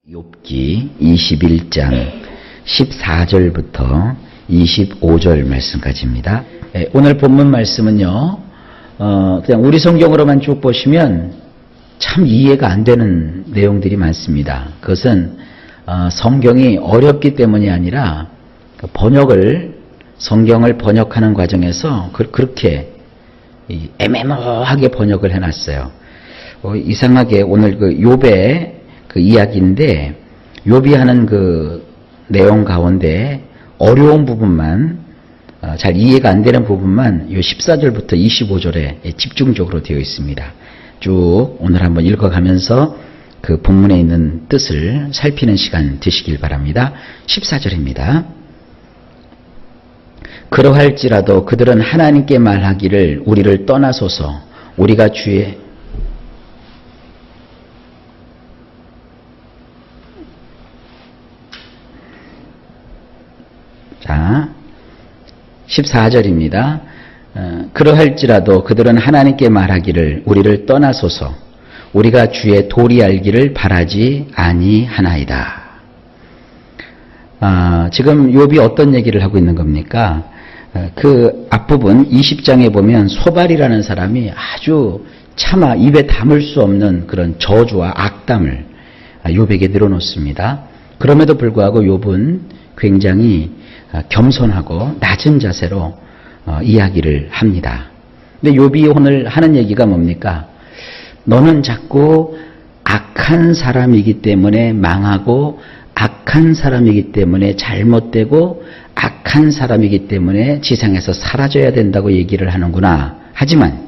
욥기 21장 14절부터 25절 말씀까지입니다. 오늘 본문 말씀은요, 그냥 우리 성경으로만 쭉 보시면 참 이해가 안 되는 내용들이 많습니다. 그것은 성경이 어렵기 때문이 아니라 성경을 번역하는 과정에서 그렇게 애매모호하게 번역을 해놨어요. 이상하게 오늘 욥의 그 이야기인데, 욥이 하는 그 내용 가운데 어려운 부분만, 잘 이해가 안 되는 부분만 요 14절부터 25절에 집중적으로 되어 있습니다. 쭉 오늘 한번 읽어가면서 그 본문에 있는 뜻을 살피는 시간 되시길 바랍니다. 14절입니다. 그러할지라도 그들은 하나님께 말하기를 우리를 떠나소서, 우리가 주의 자, 14절입니다. 그러할지라도 그들은 하나님께 말하기를 우리를 떠나소서, 우리가 주의 도리 알기를 바라지 아니하나이다. 지금 욥이 어떤 얘기를 하고 있는 겁니까? 그 앞부분 20장에 보면 소발이라는 사람이 아주 차마 입에 담을 수 없는 그런 저주와 악담을 욥에게 늘어놓습니다. 그럼에도 불구하고 욥은 굉장히 겸손하고 낮은 자세로 이야기를 합니다. 근데 욥이 오늘 하는 얘기가 뭡니까? 너는 자꾸 악한 사람이기 때문에 망하고, 악한 사람이기 때문에 잘못되고, 악한 사람이기 때문에 지상에서 사라져야 된다고 얘기를 하는구나. 하지만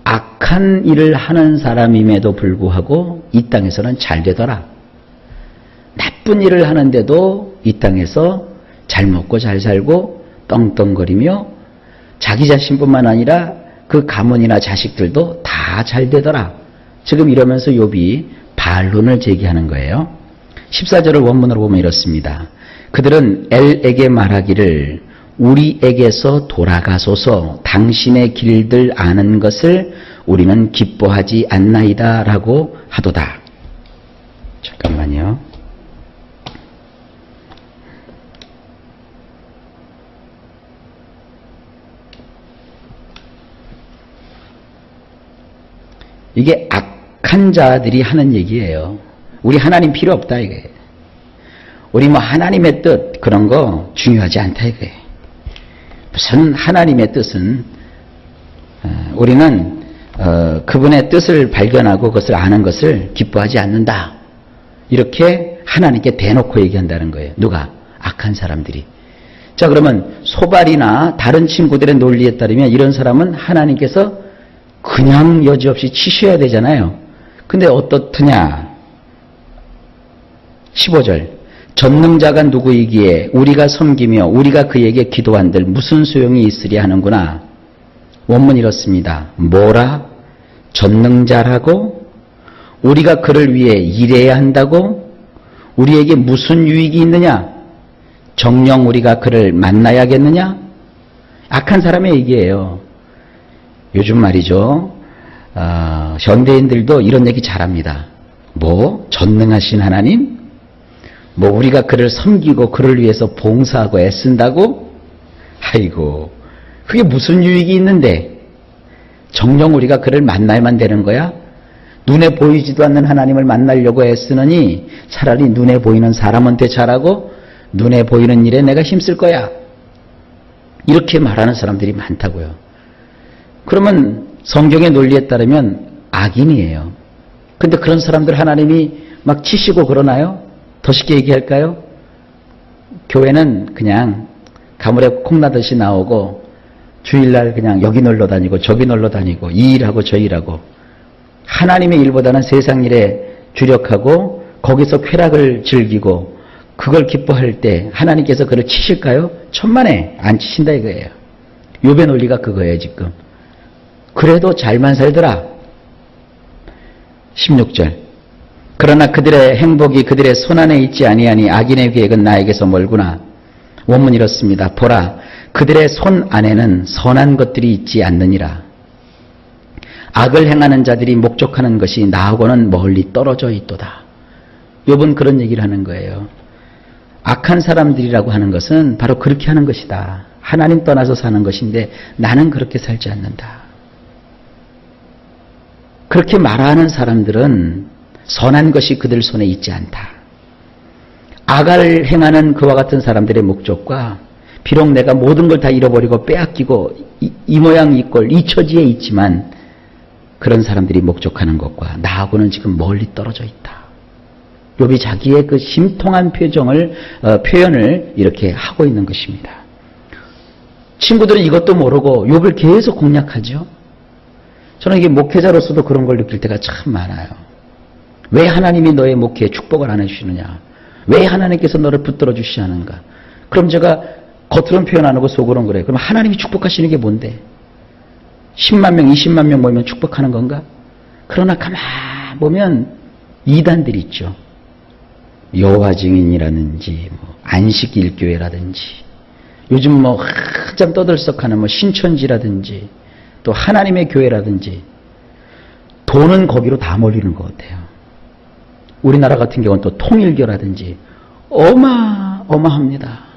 악한 일을 하는 사람임에도 불구하고 이 땅에서는 잘 되더라. 나쁜 일을 하는데도 이 땅에서 잘 먹고 잘 살고 떵떵거리며 자기 자신뿐만 아니라 그 가문이나 자식들도 다 잘 되더라. 지금 이러면서 욥이 반론을 제기하는 거예요. 14절을 원문으로 보면 이렇습니다. 그들은 엘에게 말하기를 우리에게서 돌아가소서, 당신의 길들 아는 것을 우리는 기뻐하지 않나이다 라고 하도다. 잠깐만요. 이게 악한 자들이 하는 얘기예요. 우리 하나님 필요 없다 이게. 우리 하나님의 뜻 그런 거 중요하지 않다 이게. 무슨 하나님의 뜻은 우리는 그분의 뜻을 발견하고 그것을 아는 것을 기뻐하지 않는다. 이렇게 하나님께 대놓고 얘기한다는 거예요. 누가? 악한 사람들이. 자, 그러면 소발이나 다른 친구들의 논리에 따르면 이런 사람은 하나님께서 그냥 여지없이 치셔야 되잖아요. 근데 어떻느냐? 15절. 전능자가 누구이기에 우리가 섬기며 우리가 그에게 기도한들 무슨 소용이 있으랴 하는구나. 원문 이렇습니다. 뭐라? 전능자라고? 우리가 그를 위해 일해야 한다고? 우리에게 무슨 유익이 있느냐? 정녕 우리가 그를 만나야겠느냐? 악한 사람의 얘기예요. 요즘 말이죠. 현대인들도 이런 얘기 잘합니다. 전능하신 하나님? 우리가 그를 섬기고 그를 위해서 봉사하고 애쓴다고? 아이고, 그게 무슨 유익이 있는데? 정녕 우리가 그를 만나야만 되는 거야? 눈에 보이지도 않는 하나님을 만나려고 애쓰느니 차라리 눈에 보이는 사람한테 잘하고 눈에 보이는 일에 내가 힘쓸 거야. 이렇게 말하는 사람들이 많다고요. 그러면 성경의 논리에 따르면 악인이에요. 근데 그런 사람들 하나님이 막 치시고 그러나요? 더 쉽게 얘기할까요? 교회는 그냥 가물에 콩나듯이 나오고 주일날 그냥 여기 놀러 다니고 저기 놀러 다니고 이 일하고 저 일하고 하나님의 일보다는 세상 일에 주력하고 거기서 쾌락을 즐기고 그걸 기뻐할 때 하나님께서 그를 치실까요? 천만에 안 치신다 이거예요. 욥의 논리가 그거예요 지금. 그래도 잘만 살더라. 16절. 그러나 그들의 행복이 그들의 손안에 있지 아니하니 악인의 계획은 나에게서 멀구나. 원문 이렇습니다. 보라, 그들의 손 안에는 선한 것들이 있지 않느니라. 악을 행하는 자들이 목적하는 것이 나하고는 멀리 떨어져 있도다. 욥은 그런 얘기를 하는 거예요. 악한 사람들이라고 하는 것은 바로 그렇게 하는 것이다. 하나님 떠나서 사는 것인데 나는 그렇게 살지 않는다. 그렇게 말하는 사람들은 선한 것이 그들 손에 있지 않다. 악을 행하는 그와 같은 사람들의 목적과 비록 내가 모든 걸 다 잃어버리고 빼앗기고 이 모양 이 꼴 이 처지에 있지만 그런 사람들이 목적하는 것과 나하고는 지금 멀리 떨어져 있다. 욥이 자기의 그 심통한 표현을 이렇게 하고 있는 것입니다. 친구들은 이것도 모르고 욥을 계속 공략하죠. 저는 이게 목회자로서도 그런 걸 느낄 때가 참 많아요. 왜 하나님이 너의 목회에 축복을 안 해주시느냐? 왜 하나님께서 너를 붙들어 주시지 않은가? 그럼 제가 겉으로는 표현 안 하고 속으로는 그래요. 그럼 하나님이 축복하시는 게 뭔데? 10만 명, 20만 명 모이면 축복하는 건가? 그러나 가만 보면 이단들이 있죠. 여호와 증인이라든지 안식일교회라든지 요즘 한참 떠들썩하는 신천지라든지 또 하나님의 교회라든지 돈은 거기로 다 몰리는 것 같아요. 우리나라 같은 경우는 또 통일교라든지 어마어마합니다.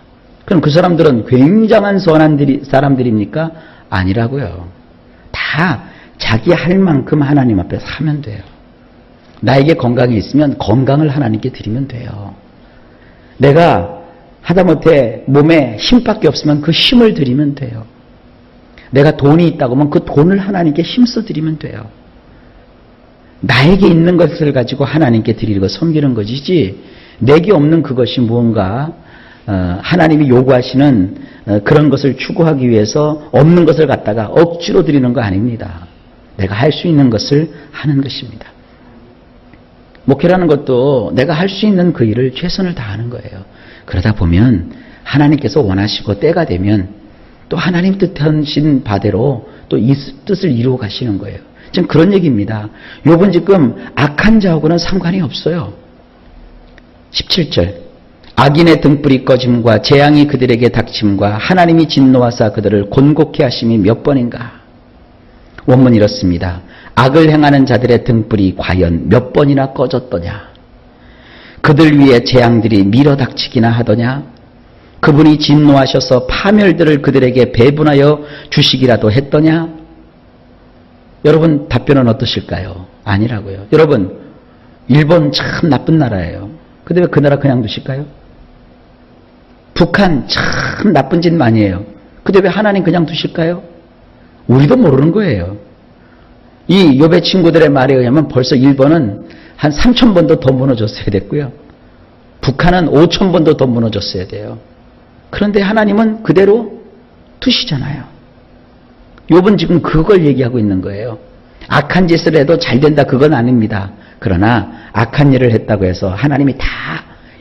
그럼 그 사람들은 굉장한 선한 사람들입니까? 아니라고요. 다 자기 할 만큼 하나님 앞에서 하면 돼요. 나에게 건강이 있으면 건강을 하나님께 드리면 돼요. 내가 하다못해 몸에 힘밖에 없으면 그 힘을 드리면 돼요. 내가 돈이 있다고 하면 그 돈을 하나님께 힘써 드리면 돼요. 나에게 있는 것을 가지고 하나님께 드리고 섬기는 것이지 내게 없는 그것이 무언가 하나님이 요구하시는 그런 것을 추구하기 위해서 없는 것을 갖다가 억지로 드리는 거 아닙니다. 내가 할 수 있는 것을 하는 것입니다. 목회라는 것도 내가 할 수 있는 그 일을 최선을 다하는 거예요. 그러다 보면 하나님께서 원하시고 때가 되면 또 하나님 뜻하신 바대로 또 이 뜻을 이루어 가시는 거예요. 지금 그런 얘기입니다. 욥은 지금 악한 자하고는 상관이 없어요. 17절 악인의 등불이 꺼짐과 재앙이 그들에게 닥침과 하나님이 진노하사 그들을 곤곡해 하심이 몇 번인가. 원문이 이렇습니다. 악을 행하는 자들의 등불이 과연 몇 번이나 꺼졌더냐. 그들 위에 재앙들이 밀어 닥치기나 하더냐. 그분이 진노하셔서 파멸들을 그들에게 배분하여 주시기라도 했더냐. 여러분 답변은 어떠실까요? 아니라고요. 여러분 일본 참 나쁜 나라예요. 근데 왜 그 나라 그냥 두실까요? 북한 참 나쁜 짓 많이 해요. 근데 왜 하나님 그냥 두실까요? 우리도 모르는 거예요. 이 욥의 친구들의 말에 의하면 벌써 일본은 한 3,000번도 더 무너졌어야 됐고요. 북한은 5,000번도 더 무너졌어야 돼요. 그런데 하나님은 그대로 두시잖아요. 욥은 지금 그걸 얘기하고 있는 거예요. 악한 짓을 해도 잘 된다 그건 아닙니다. 그러나 악한 일을 했다고 해서 하나님이 다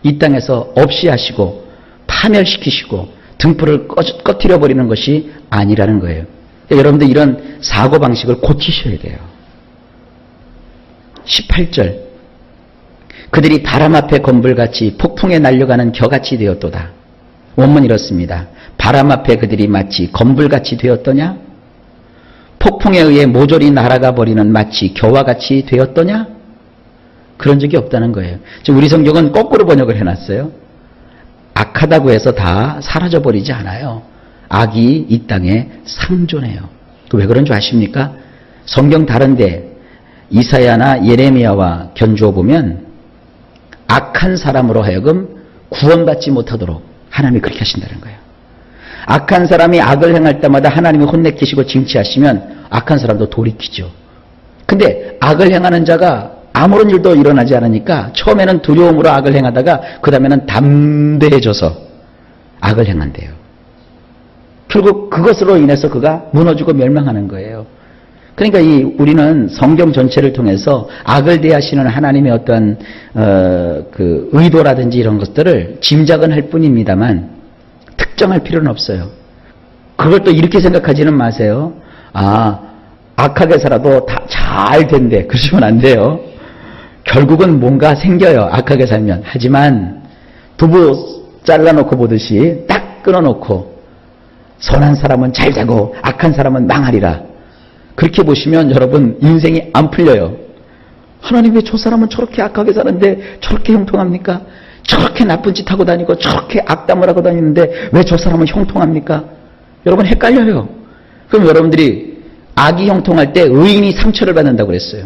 이 땅에서 없이 하시고 파멸시키시고 등불을 꺼뜨려 버리는 것이 아니라는 거예요. 여러분들 이런 사고방식을 고치셔야 돼요. 18절 그들이 바람 앞에 건불같이 폭풍에 날려가는 겨같이 되었도다. 원문 이렇습니다. 바람 앞에 그들이 마치 건불같이 되었더냐? 폭풍에 의해 모조리 날아가 버리는 마치 겨와 같이 되었더냐? 그런 적이 없다는 거예요. 지금 우리 성경은 거꾸로 번역을 해놨어요. 악하다고 해서 다 사라져버리지 않아요. 악이 이 땅에 상존해요. 왜 그런 줄 아십니까? 성경 다른데 이사야나 예레미야와 견주어 보면 악한 사람으로 하여금 구원받지 못하도록 하나님이 그렇게 하신다는 거예요. 악한 사람이 악을 행할 때마다 하나님이 혼내키시고 징치하시면 악한 사람도 돌이키죠. 근데 악을 행하는 자가 아무런 일도 일어나지 않으니까 처음에는 두려움으로 악을 행하다가 그 다음에는 담대해져서 악을 행한대요. 결국 그것으로 인해서 그가 무너지고 멸망하는 거예요. 그러니까 우리는 성경 전체를 통해서 악을 대하시는 하나님의 어떤 그 의도라든지 이런 것들을 짐작은 할 뿐입니다만 특정할 필요는 없어요. 그걸 또 이렇게 생각하지는 마세요. 악하게 살아도 다 잘 된대. 그러시면 안 돼요. 결국은 뭔가 생겨요. 악하게 살면. 하지만 두부 잘라놓고 보듯이 딱 끊어놓고 선한 사람은 잘 자고 악한 사람은 망하리라. 그렇게 보시면 여러분 인생이 안 풀려요. 하나님 왜 저 사람은 저렇게 악하게 사는데 저렇게 형통합니까? 저렇게 나쁜 짓 하고 다니고 저렇게 악담을 하고 다니는데 왜 저 사람은 형통합니까? 여러분 헷갈려요. 그럼 여러분들이 악이 형통할 때 의인이 상처를 받는다고 그랬어요.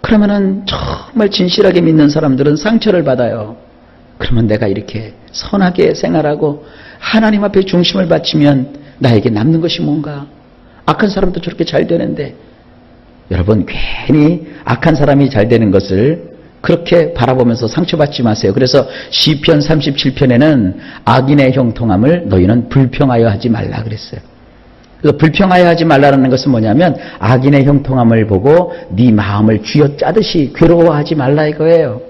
그러면은 정말 진실하게 믿는 사람들은 상처를 받아요. 그러면 내가 이렇게 선하게 생활하고 하나님 앞에 중심을 바치면 나에게 남는 것이 뭔가? 악한 사람도 저렇게 잘 되는데 여러분 괜히 악한 사람이 잘 되는 것을 그렇게 바라보면서 상처받지 마세요. 그래서 시편 37편에는 악인의 형통함을 너희는 불평하여 하지 말라 그랬어요. 그래서 불평하여 하지 말라는 것은 뭐냐면 악인의 형통함을 보고 네 마음을 쥐어짜듯이 괴로워하지 말라 이거예요.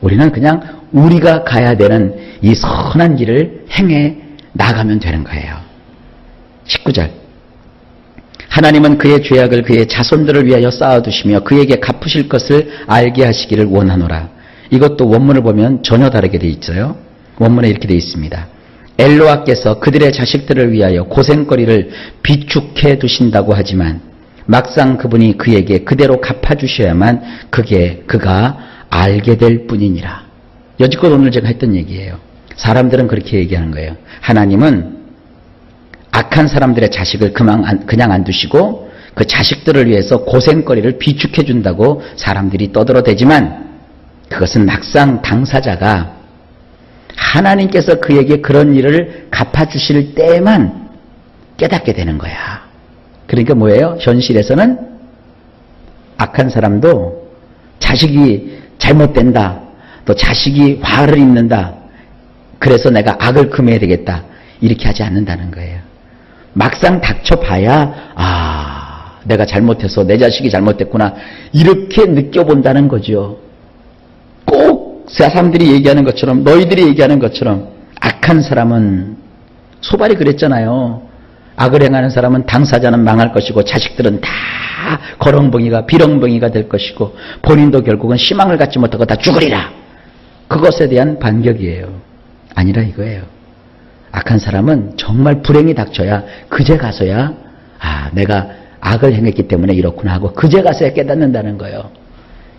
우리는 그냥 우리가 가야 되는 이 선한 길을 행해 나가면 되는 거예요. 19절 하나님은 그의 죄악을 그의 자손들을 위하여 쌓아두시며 그에게 갚으실 것을 알게 하시기를 원하노라. 이것도 원문을 보면 전혀 다르게 되어 있어요. 원문에 이렇게 되어 있습니다. 엘로아께서 그들의 자식들을 위하여 고생거리를 비축해 두신다고 하지만 막상 그분이 그에게 그대로 갚아주셔야만 그가 알게 될 뿐이니라. 여지껏 오늘 제가 했던 얘기예요. 사람들은 그렇게 얘기하는 거예요. 하나님은 악한 사람들의 자식을 그냥 안 두시고 그 자식들을 위해서 고생거리를 비축해 준다고 사람들이 떠들어대지만 그것은 막상 당사자가 하나님께서 그에게 그런 일을 갚아주실 때에만 깨닫게 되는 거야. 그러니까 뭐예요? 현실에서는 악한 사람도 자식이 잘못된다, 또 자식이 화를 입는다, 그래서 내가 악을 금해야 되겠다, 이렇게 하지 않는다는 거예요. 막상 닥쳐봐야 내가 잘못해서 내 자식이 잘못됐구나 이렇게 느껴본다는 거죠. 꼭 사람들이 얘기하는 것처럼 너희들이 얘기하는 것처럼 악한 사람은 소발이 그랬잖아요. 악을 행하는 사람은 당사자는 망할 것이고 자식들은 다 거렁벙이가 비렁벙이가 될 것이고 본인도 결국은 희망을 갖지 못하고 다 죽으리라. 그것에 대한 반격이에요. 아니라 이거예요. 악한 사람은 정말 불행이 닥쳐야 그제 가서야 내가 악을 행했기 때문에 이렇구나 하고 그제 가서야 깨닫는다는 거예요.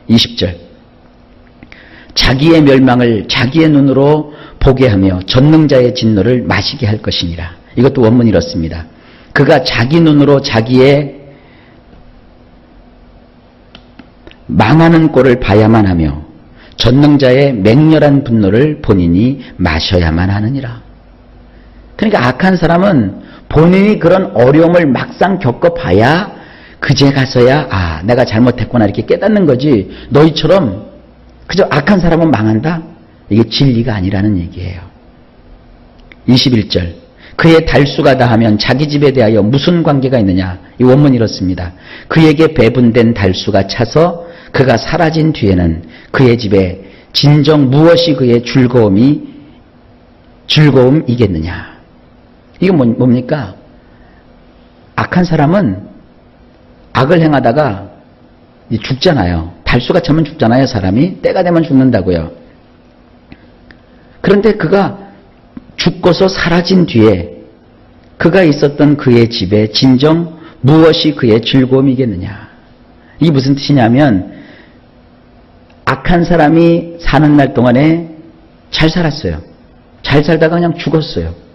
20절 자기의 멸망을 자기의 눈으로 보게 하며 전능자의 진노를 마시게 할 것이니라. 이것도 원문이 이렇습니다. 그가 자기 눈으로 자기의 망하는 꼴을 봐야만 하며 전능자의 맹렬한 분노를 본인이 마셔야만 하느니라. 그러니까 악한 사람은 본인이 그런 어려움을 막상 겪어봐야 그제 가서야 내가 잘못했구나 이렇게 깨닫는 거지, 너희처럼 그저 악한 사람은 망한다? 이게 진리가 아니라는 얘기예요. 21절 그의 달수가 다하면 자기 집에 대하여 무슨 관계가 있느냐. 이 원문이 이렇습니다. 그에게 배분된 달수가 차서 그가 사라진 뒤에는 그의 집에 진정 무엇이 그의 즐거움이겠느냐. 이게 뭡니까? 악한 사람은 악을 행하다가 죽잖아요. 달수가 차면 죽잖아요. 사람이 때가 되면 죽는다고요. 그런데 그가 죽고서 사라진 뒤에 그가 있었던 그의 집에 진정 무엇이 그의 즐거움이겠느냐. 이게 무슨 뜻이냐면 악한 사람이 사는 날 동안에 잘 살았어요. 잘 살다가 그냥 죽었어요.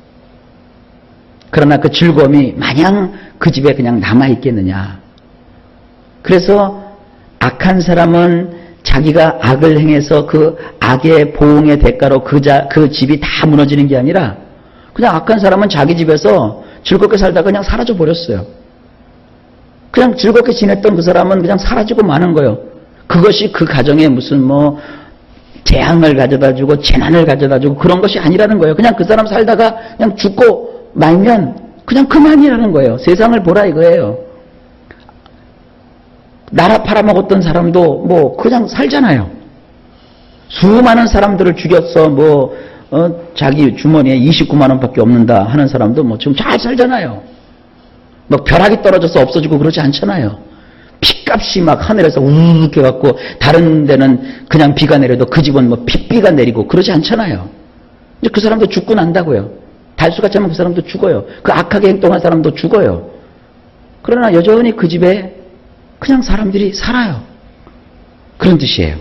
그러나 그 즐거움이 마냥 그 집에 그냥 남아있겠느냐. 그래서 악한 사람은 자기가 악을 행해서 그 악의 보응의 대가로 그 집이 다 무너지는 게 아니라 그냥 악한 사람은 자기 집에서 즐겁게 살다가 그냥 사라져 버렸어요. 그냥 즐겁게 지냈던 그 사람은 그냥 사라지고 마는 거예요. 그것이 그 가정에 무슨 재앙을 가져다 주고 재난을 가져다 주고 그런 것이 아니라는 거예요. 그냥 그 사람 살다가 그냥 죽고 말면 그냥 그만이라는 거예요. 세상을 보라 이거예요. 나라 팔아먹었던 사람도 그냥 살잖아요. 수많은 사람들을 죽였어 자기 주머니에 29만 원밖에 없는다 하는 사람도 지금 잘 살잖아요. 벼락이 떨어져서 없어지고 그러지 않잖아요. 핏값이 막 하늘에서 우르르 해갖고 다른 데는 그냥 비가 내려도 그 집은 핏비가 내리고 그러지 않잖아요. 이제 그 사람도 죽고 난다고요. 달수가 차면 그 사람도 죽어요. 그 악하게 행동한 사람도 죽어요. 그러나 여전히 그 집에 그냥 사람들이 살아요. 그런 뜻이에요.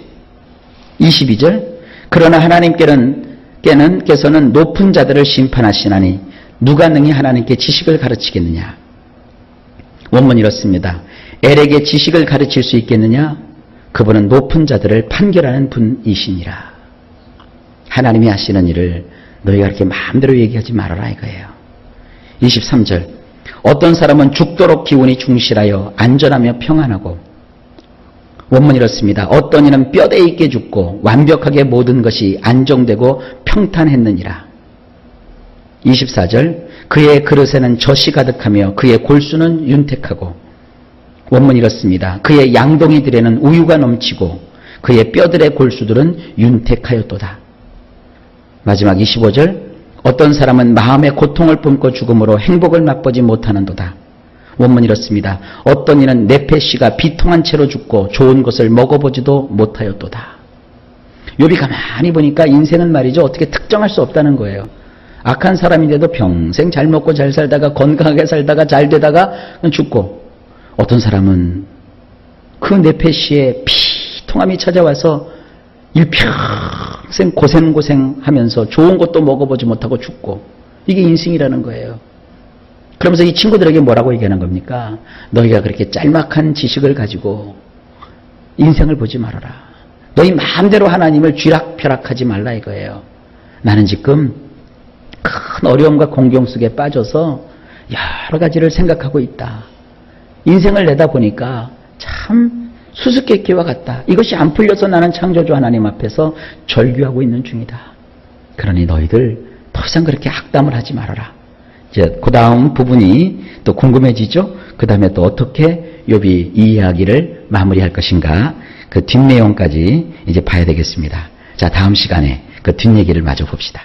22절. 그러나 하나님께서는 높은 자들을 심판하시나니 누가 능히 하나님께 지식을 가르치겠느냐. 원문 이렇습니다. 엘에게 지식을 가르칠 수 있겠느냐? 그분은 높은 자들을 판결하는 분이시니라. 하나님이 하시는 일을 너희가 이렇게 마음대로 얘기하지 말아라 이거예요. 23절. 어떤 사람은 죽도록 기운이 충실하여 안전하며 평안하고, 원문 이렇습니다. 어떤 이는 뼈대 있게 죽고 완벽하게 모든 것이 안정되고 평탄했느니라. 24절. 그의 그릇에는 젖이 가득하며 그의 골수는 윤택하고, 원문 이렇습니다. 그의 양동이들에는 우유가 넘치고 그의 뼈들의 골수들은 윤택하였도다. 마지막 25절. 어떤 사람은 마음의 고통을 뿜고 죽음으로 행복을 맛보지 못하는도다. 원문 이렇습니다. 어떤 이는 네페시가 비통한 채로 죽고 좋은 것을 먹어보지도 못하였도다. 욥이 가만히 보니까 인생은 말이죠, 어떻게 특정할 수 없다는 거예요. 악한 사람인데도 평생 잘 먹고 잘 살다가 건강하게 살다가 잘 되다가 죽고, 어떤 사람은 그 네페시의 비통함이 찾아와서 일평생 고생하면서 좋은 것도 먹어보지 못하고 죽고, 이게 인생이라는 거예요. 그러면서 이 친구들에게 뭐라고 얘기하는 겁니까? 너희가 그렇게 짤막한 지식을 가지고 인생을 보지 말아라. 너희 마음대로 하나님을 쥐락펴락하지 말라 이거예요. 나는 지금 큰 어려움과 공경 속에 빠져서 여러 가지를 생각하고 있다. 인생을 내다보니까 참 수수께끼와 같다. 이것이 안 풀려서 나는 창조주 하나님 앞에서 절규하고 있는 중이다. 그러니 너희들 더 이상 그렇게 악담을 하지 말아라. 이제 그 다음 부분이 또 궁금해지죠? 그 다음에 또 어떻게 욥이 이 이야기를 마무리할 것인가? 그 뒷내용까지 이제 봐야 되겠습니다. 자, 다음 시간에 그 뒷얘기를 마저 봅시다.